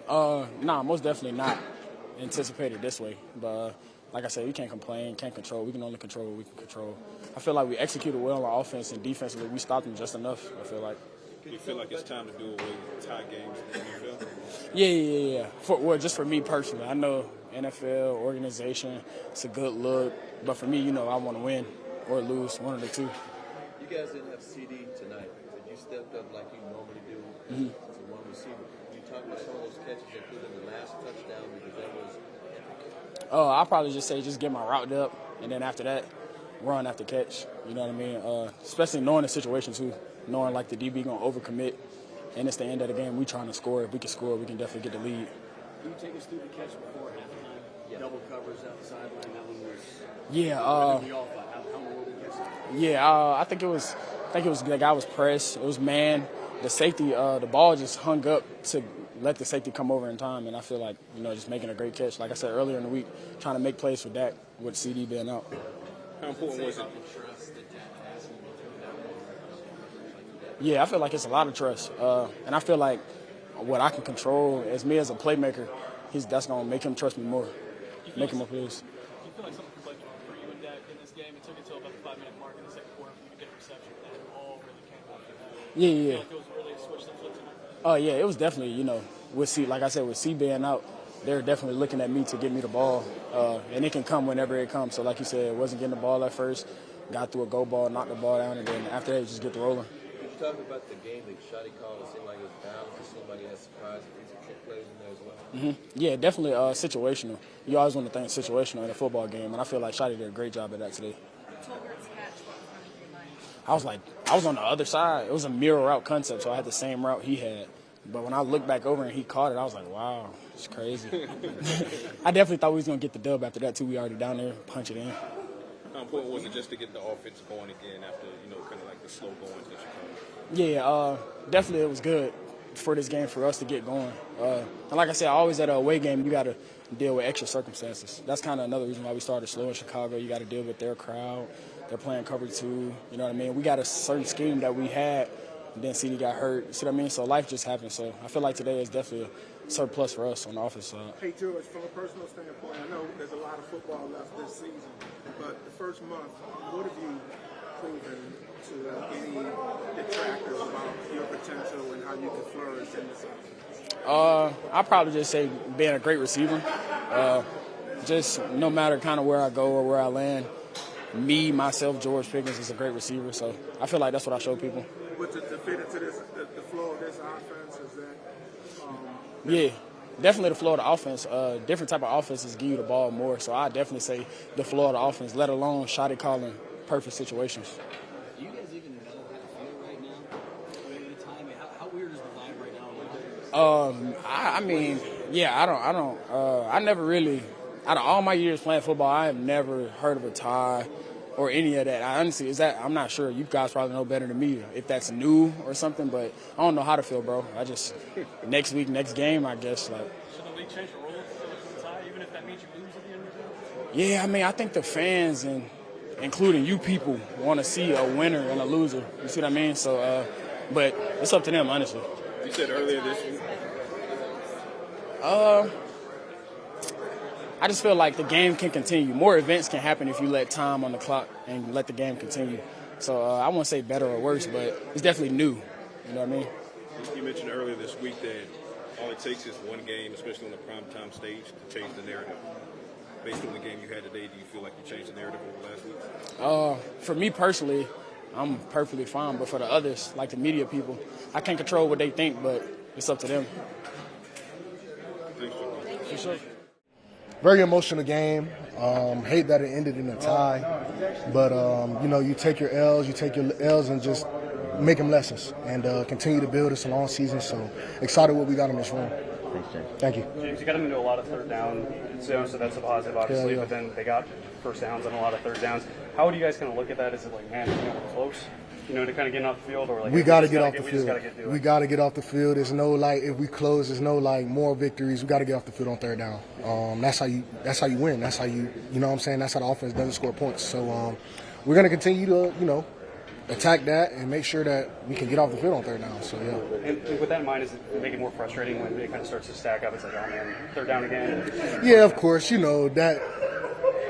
Nah, most definitely not anticipated this way. But like I said, we can't complain, can't control. We can only control what we can control. I feel like we executed well on offense and defensively. We stopped them just enough, I feel like. Do you feel like it's time to do away with tie games in the NFL? Yeah. Just for me personally, I know NFL, organization, it's a good look. But for me, I want to win or lose, one of the two. You guys didn't have CD tonight, but you stepped up like you normally do as a one receiver. Can you talk about some of those catches, including the last touchdown, because that was epic? I'll probably just say just get my route up, and then after that, run after catch. You know what I mean? Especially knowing the situation, too. Knowing, like, the DB going to overcommit, and it's the end of the game. We trying to score. If we can score, we can definitely get the lead. Can you take us through the catch before halftime? Yeah. Double covers out the sideline. That one was. Yeah. How were we catching? Yeah. I think it was the guy was pressed. It was man. The safety. The ball just hung up to let the safety come over in time, and I feel like just making a great catch. Like I said earlier in the week, trying to make plays for Dak with CD being out. How important was it? Yeah, I feel like it's a lot of trust, and I feel like what I can control as me as a playmaker, that's gonna make him trust me more, make him more pleased. Do you feel like something clicked for you and Dak in this game? It took until about the 5-minute mark in the second quarter for you to get a reception, and it all really came off the bat. Yeah. I feel like it was really a switch that flipped tonight. Oh yeah, it was definitely with C, like I said, with C being out, they're definitely looking at me to get me the ball, and it can come whenever it comes. So like you said, it wasn't getting the ball at first, got through a go ball, knocked the ball down, and then after that, just get the rolling. Talk about the game that Shotty called. It seemed like it was balanced. It seemed like he had surprise kick plays in there as well. Yeah, definitely situational. You always want to think situational in a football game, and I feel like Shotty did a great job of that today. I was on the other side. It was a mirror route concept, so I had the same route he had. But when I looked back over and he caught it, I was like, wow, it's crazy. I definitely thought we was going to get the dub after that, too. We already down there, punch it in. How important was it just to get the offense going again after, kind of like the slow goings that you called? Yeah, definitely it was good for this game for us to get going. And like I said, always at a away game, you got to deal with extra circumstances. That's kind of another reason why we started slow in Chicago. You got to deal with their crowd. They're playing cover 2. You know what I mean? We got a certain scheme that we had, and then CD got hurt. You see what I mean? So life just happened. So I feel like today is definitely a surplus for us on the offense side. Hey, George, from a personal standpoint, I know there's a lot of football left this season, but the first month, what have you proven to any detractors about your potential and how you can flourish in this offense? I'd probably just say being a great receiver. Just no matter kind of where I go or where I land, myself, George Pickens is a great receiver. So I feel like that's what I show people. But to fit into the flow of this offense, is that? Yeah, definitely the flow of the offense. Different type of offenses give you the ball more. So I definitely say the flow of the offense, let alone shot it calling perfect situations. Do you guys even know how to feel right now? How weird is the vibe right now? I mean, yeah, I never really, out of all my years playing football, I have never heard of a tie or any of that. I'm not sure. You guys probably know better than me if that's new or something, but I don't know how to feel, bro. Next week, next game, I guess. Should the league change the rules to the tie, even if that means you lose at the end of the day? Yeah, I mean, I think the fans and including you people want to see a winner and a loser. You see what I mean? So, but it's up to them, honestly. You said earlier this week. I just feel like the game can continue. More events can happen if you let time on the clock and let the game continue. So I won't say better or worse, but it's definitely new. You know what I mean? You mentioned earlier this week that all it takes is one game, especially on the primetime stage, to change the narrative. Based on the game you had today, do you feel like you changed the narrative over last week? For me personally, I'm perfectly fine. But for the others, like the media people, I can't control what they think, but it's up to them. Thanks, Joe. For sure. Very emotional game. Hate that it ended in a tie. But, you take your L's and just make them lessons and continue to build us a long season. So excited what we got in this room. Thanks, James. Thank you. James, you got them into a lot of third down zones, so that's a positive, obviously. Yeah. But then they got first downs on a lot of third downs. How do you guys kind of look at that? Is it like, man, we're close, to kind of getting off the field, or like we got to get off the field. We got to get off the field. There's no if we close, there's no more victories. We got to get off the field on third down. That's how you win. That's how you know what I'm saying. That's how the offense doesn't score points. So we're gonna continue to attack that and make sure that we can get off the field on third down. So, yeah. And with that in mind, does it make it more frustrating when it kind of starts to stack up? It's like, oh, man, third down again. Yeah, of course. That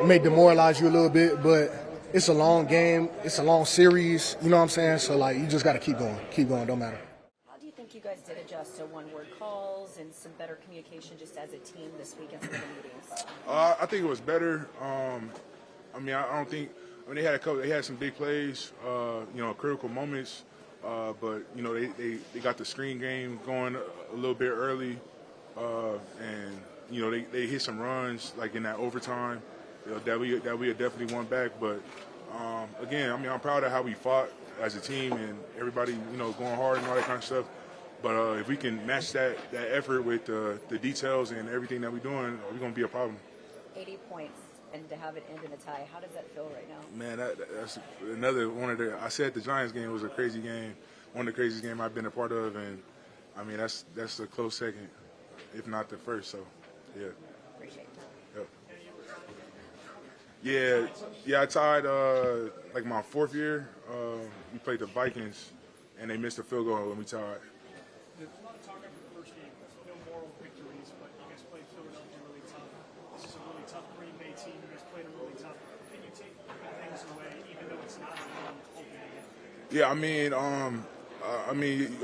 may demoralize you a little bit, but it's a long game. It's a long series. You know what I'm saying? So, you just got to keep going. Keep going. Don't matter. How do you think you guys did adjust to one-word calls and some better communication just as a team this week in some of the meetings? I think it was better. I don't think. They had they had some big plays, critical moments, but they got the screen game going a little bit early, and they hit some runs like in that overtime that we had definitely won back. But again, I'm proud of how we fought as a team and everybody going hard and all that kind of stuff. But if we can match that effort with the details and everything that we're doing, we're gonna be a problem. 80 points. And to have it end in a tie, how does that feel right now? Man, that's another one of the. I said the Giants game was a crazy game, one of the craziest games I've been a part of, and that's a close second, if not the first. So, yeah. Appreciate it. Yeah. I tied my fourth year. We played the Vikings, and they missed a field goal when we tied. There's a lot of talk after the first game. No moral victories, but you guys played Philadelphia really tough. This is a really tough Green Bay team. You guys played them really tough. Can you take things away, even though it's not a opening game? Yeah,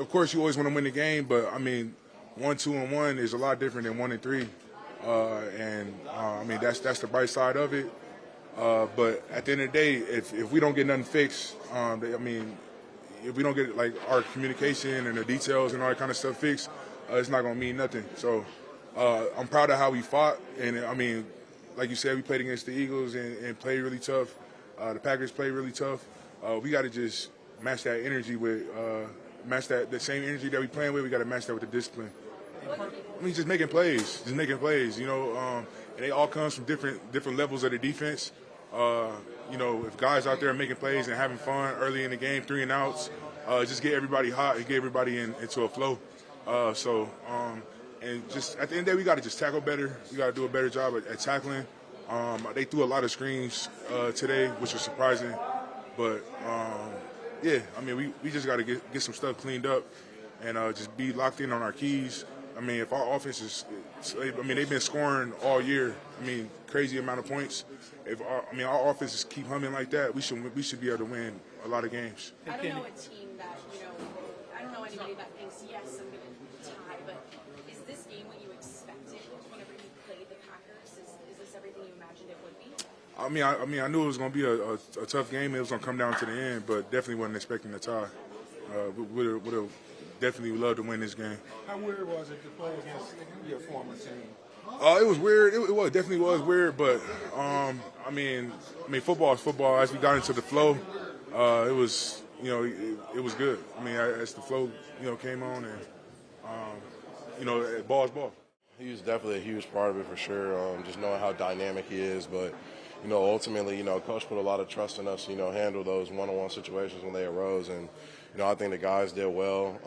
of course you always want to win the game, but 1-2-1 is a lot different than 1-3, that's the bright side of it. But at the end of the day, if we don't get nothing fixed, if we don't get our communication and the details and all that kind of stuff fixed, it's not gonna mean nothing. So I'm proud of how we fought, and like you said, we played against the Eagles and played really tough. The Packers played really tough. We got to just match that energy with the same energy that we playing with. We got to match that with the discipline. Just making plays, and they all comes from different levels of the defense. If guys out there are making plays and having fun early in the game, 3 and outs, just get everybody hot and get everybody into a flow. And just at the end of the day, we got to just tackle better. We got to do a better job at tackling. They threw a lot of screens today, which was surprising. But, we just got to get some stuff cleaned up and just be locked in on our keys. If our offense is – they've been scoring all year. Crazy amount of points. If our offenses keep humming like that, we should be able to win a lot of games. I don't know a team that, I don't know anybody that thinks, yes, I'm going to tie, but is this game what you expected whenever you played the Packers? Is this everything you imagined it would be? I knew it was going to be a tough game. It was going to come down to the end, but definitely wasn't expecting a tie. Would have definitely loved to win this game. How weird was it to play against your former team? It was weird. It definitely was weird, but football is football. As we got into the flow, it was good. As the flow came on, and ball is ball. He was definitely a huge part of it for sure. Just knowing how dynamic he is, but ultimately, Coach put a lot of trust in us. Handle those one-on-one situations when they arose, and I think the guys did well.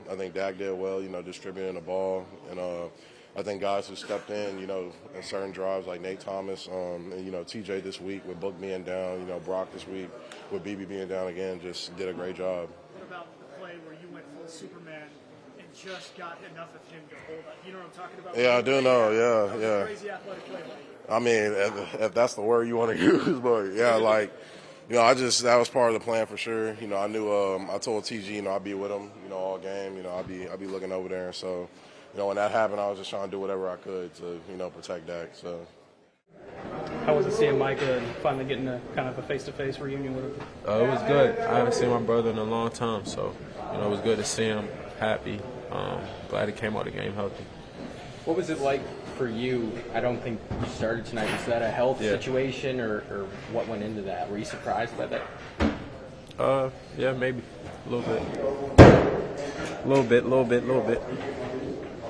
I think Dak did well. Distributing the ball, and I think guys who stepped in, in certain drives like Nate Thomas, and TJ this week with Book being down, Brock this week with BB being down again, just did a great job. What about the play where you went full Superman and just got enough of him to hold up? You know what I'm talking about? Yeah, I do know. Yeah. Crazy athletic play. If that's the word you want to use, but yeah, that was part of the plan for sure. I knew, I told TG, I'd be with him, all game, I'd be looking over there. So, when that happened, I was just trying to do whatever I could to, protect Dak. So. How was it seeing Micah and finally getting a kind of a face-to-face reunion with him? It was good. I haven't seen my brother in a long time, so it was good to see him happy. Glad he came out of the game healthy. What was it like for you? I don't think you started tonight. Was that a health situation, or what went into that? Were you surprised by that? Yeah, maybe a little bit.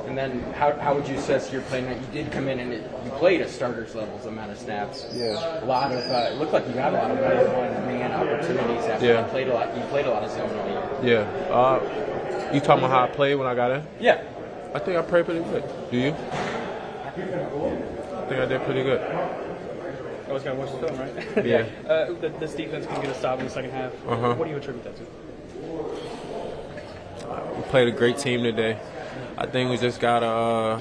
And then how would you assess your play? Now, you did come in and you played a starter's levels amount of snaps. Yeah. A lot of it looked like you got a lot of one-man opportunities after you played a lot. You played a lot of zone all year. Yeah. You talking about how I played when I got in? Yeah. I think I played pretty good. Do you? I think I did pretty good. Always got to watch the film, right? Yeah. This defense can get a stop in the second half. Uh-huh. What do you attribute that to? We played a great team today. I think we just gotta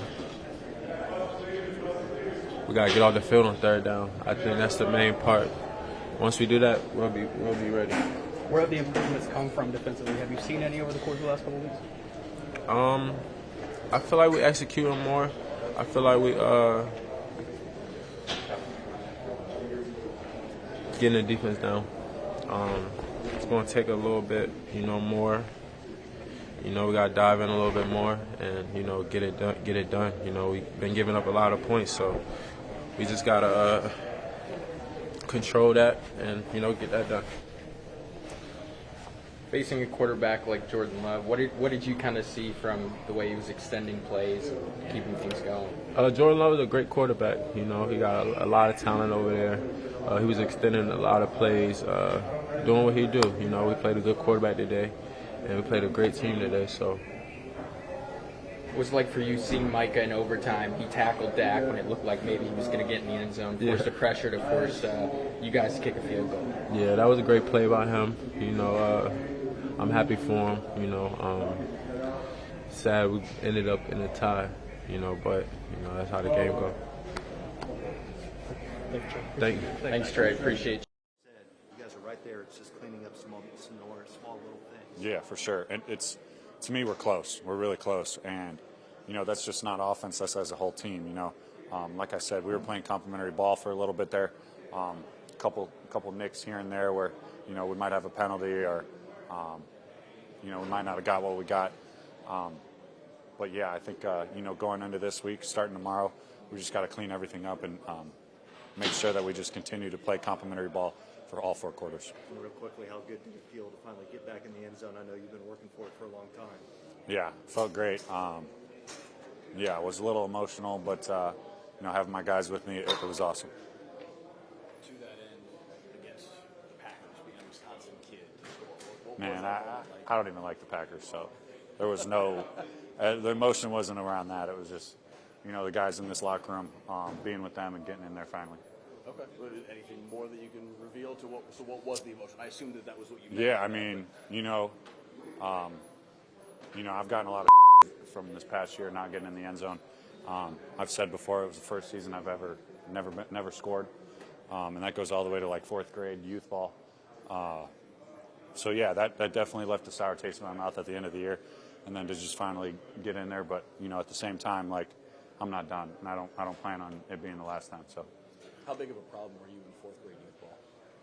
get off the field on third down. I think that's the main part. Once we do that, we'll be ready. Where have the improvements come from defensively? Have you seen any over the course of the last couple of weeks? I feel like we execute them more. I feel like we getting the defense down. It's going to take a little bit, more. We got to dive in a little bit more and, get it done. We've been giving up a lot of points, so we just got to control that and, get that done. Facing a quarterback like Jordan Love, what did you kind of see from the way he was extending plays and keeping things going? Jordan Love is a great quarterback. He got a lot of talent over there. He was extending a lot of plays, doing what he do. We played a good quarterback today, and we played a great team today. So, what was it like for you seeing Micah in overtime? He tackled Dak when it looked like maybe he was going to get in the end zone, forced the pressure to force you guys to kick a field goal. Yeah, that was a great play by him. I'm happy for him. Sad we ended up in a tie, but that's how the game goes. Thank you. Thanks, Trey. Appreciate you. You guys are right there. It's just cleaning up small little things. Yeah, for sure. And to me, we're close. We're really close. And, that's just not offense. That's as a whole team, Like I said, we were playing complementary ball for a little bit there. Couple nicks here and there where, we might have a penalty or, we might not have got what we got. But, yeah, I think, going into this week, starting tomorrow, we just got to clean everything up and make sure that we just continue to play complementary ball for all 4 quarters. And real quickly, how good did it feel to finally get back in the end zone? I know you've been working for it for a long time. Yeah, felt great. Yeah, it was a little emotional, but, having my guys with me, it was awesome. To that end, against the Packers, being a Wisconsin kid, Man, I don't even like the Packers, so there was no the emotion wasn't around that. It was just, the guys in this locker room, being with them and getting in there finally. Okay. Anything more that you can reveal to what? So what was the emotion? I assumed that was what you meant. Yeah, I mean, I've gotten a lot of from this past year not getting in the end zone. I've said before it was the first season I've never scored, and that goes all the way to like 4th grade youth ball. So yeah, that definitely left a sour taste in my mouth at the end of the year, and then to just finally get in there. But at the same time, like I'm not done, and I don't plan on it being the last time. So. How big of a problem were you in 4th grade youth ball?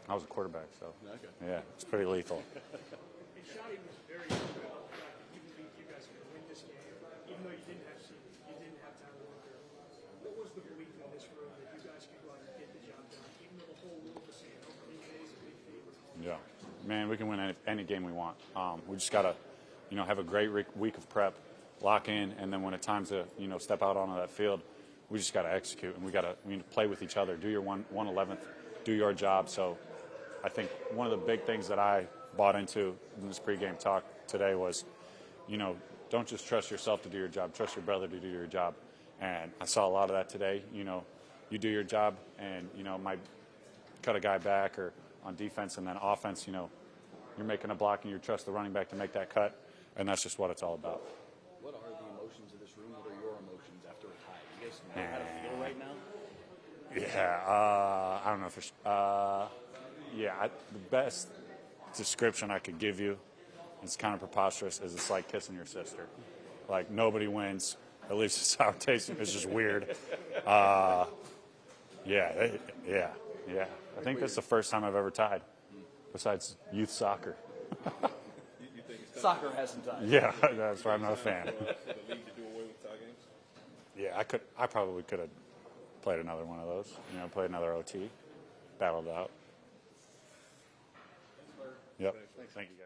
I was a quarterback, so okay. Yeah, it's pretty lethal. And Shotty was very good about the fact that you believed you guys could win this game, even though you didn't have Tyler Walker. What was the belief in this room that you guys could go out and get the job done, even though the whole room was saying, Green Bay's a big favorite? Yeah, man, we can win any game we want. We just gotta, have a great week of prep, lock in, and then when it's time to, step out onto that field, we just got to execute, and we play with each other. Do your 1/11th, do your job. So I think one of the big things that I bought into in this pregame talk today was, don't just trust yourself to do your job. Trust your brother to do your job. And I saw a lot of that today. You do your job, and, might cut a guy back or on defense, and then offense, you're making a block, and you trust the running back to make that cut, and that's just what it's all about. What are the emotions of this room? What are your emotions after a tie? You guys know how to feel right now? Yeah, I don't know for the best description I could give you, it's kind of preposterous, is it's like kissing your sister. Like, nobody wins. At least it's sour taste. It's just weird. Yeah. I think that's the first time I've ever tied, besides youth soccer. Soccer has some time. Yeah, that's why I'm not a fan. Yeah, I probably could have played another one of those. Played another OT, battled out. Yep. Thank you, guys.